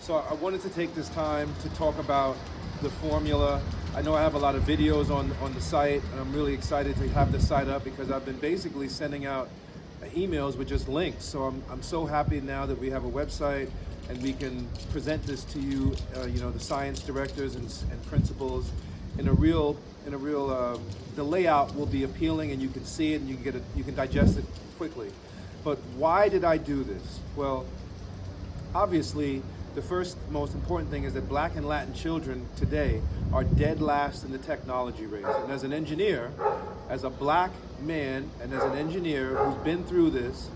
So I wanted to take this time to talk about the formula. I know I have a lot of videos on the site, and I'm really excited to have the site up because I've been basically sending out emails with just links. So I'm so happy now that we have a website and we can present this to you, the science directors and principals in a real. The layout will be appealing, and you can see it and you can digest it quickly. But why did I do this? Well, obviously, the first most important thing is that Black and Latin children today are dead last in the technology race. And as an engineer, as a Black man, and as an engineer who's been through this,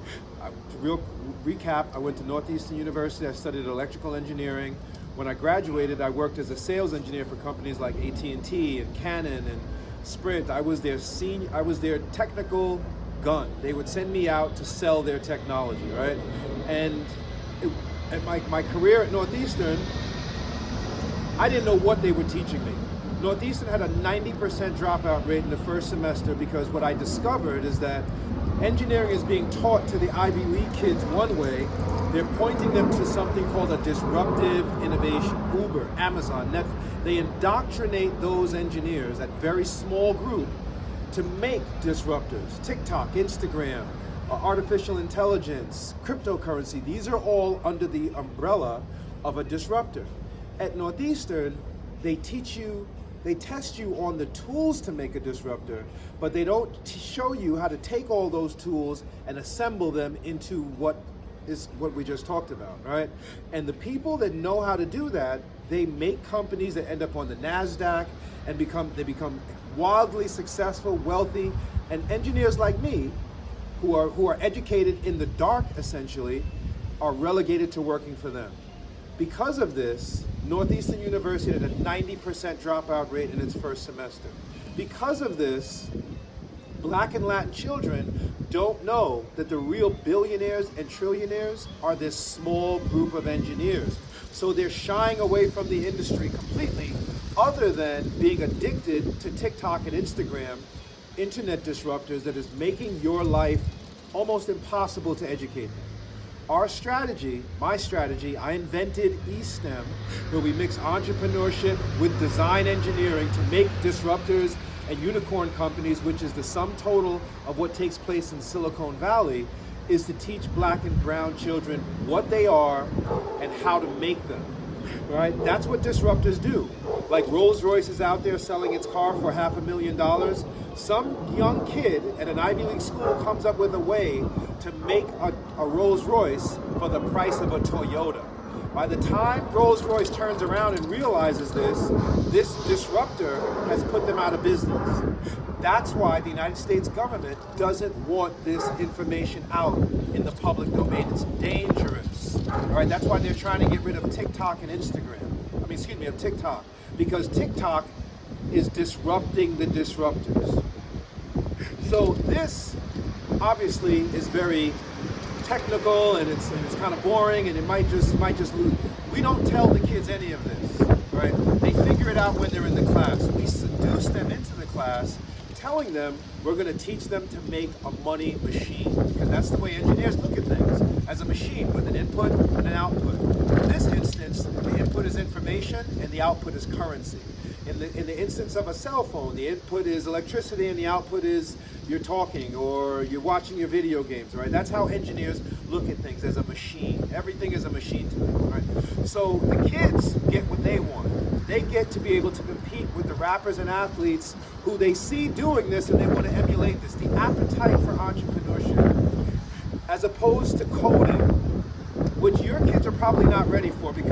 real recap, I went to Northeastern University, I studied electrical engineering. When I graduated, I worked as a sales engineer for companies like AT&T and Canon and Sprint. I was their technical gun. They would send me out to sell their technology, right? And at my career at Northeastern, I didn't know what they were teaching me. Northeastern had a 90% dropout rate in the first semester because what I discovered is that engineering is being taught to the Ivy League kids one way. They're pointing them to something called a disruptive innovation. Uber, Amazon, Netflix. They indoctrinate those engineers, that very small group, to make disruptors. TikTok, Instagram, artificial intelligence, cryptocurrency, these are all under the umbrella of a disruptor. At Northeastern, they test you on the tools to make a disruptor, but they don't show you how to take all those tools and assemble them into what we just talked about, right? And the people that know how to do that, they make companies that end up on the NASDAQ and become wildly successful, wealthy, and engineers like me, who are educated in the dark, essentially, are relegated to working for them. Because of this, Northeastern University had a 90% dropout rate in its first semester. Because of this, Black and Latin children don't know that the real billionaires and trillionaires are this small group of engineers. So they're shying away from the industry completely, other than being addicted to TikTok and Instagram, internet disruptors that is making your life almost impossible to educate them. Our strategy, my strategy, I invented eSTEM, where we mix entrepreneurship with design engineering to make disruptors and unicorn companies, which is the sum total of what takes place in Silicon Valley, is to teach Black and brown children what they are and how to make them. Right? That's what disruptors do. Like Rolls-Royce is out there selling its car for $500,000. Some young kid at an Ivy League school comes up with a way to make a Rolls-Royce for the price of a Toyota. By the time Rolls-Royce turns around and realizes this disruptor has put them out of business. That's why the United States government doesn't want this information out in the public domain. It's dangerous. All right, that's why they're trying to get rid of TikTok and Instagram. Of TikTok, because TikTok is disrupting the disruptors. So this obviously is very technical, and it's kind of boring, and it might just lose. We don't tell the kids any of this, right? They figure it out when they're in the class. We seduce them into the class, telling them we're going to teach them to make a money machine, because that's the way engineers look at things, as a machine with an input and an output. In this instance, the input is information and the output is currency. In the instance of a cell phone, the input is electricity and the output is you're talking or you're watching your video games, right? That's how engineers look at things, as a machine. Everything is a machine to them, right? So the kids get what they want. They get to be able to compete with the rappers and athletes who they see doing this and they want to emulate this. The appetite for entrepreneurship, as opposed to coding, which your kids are probably not ready for, because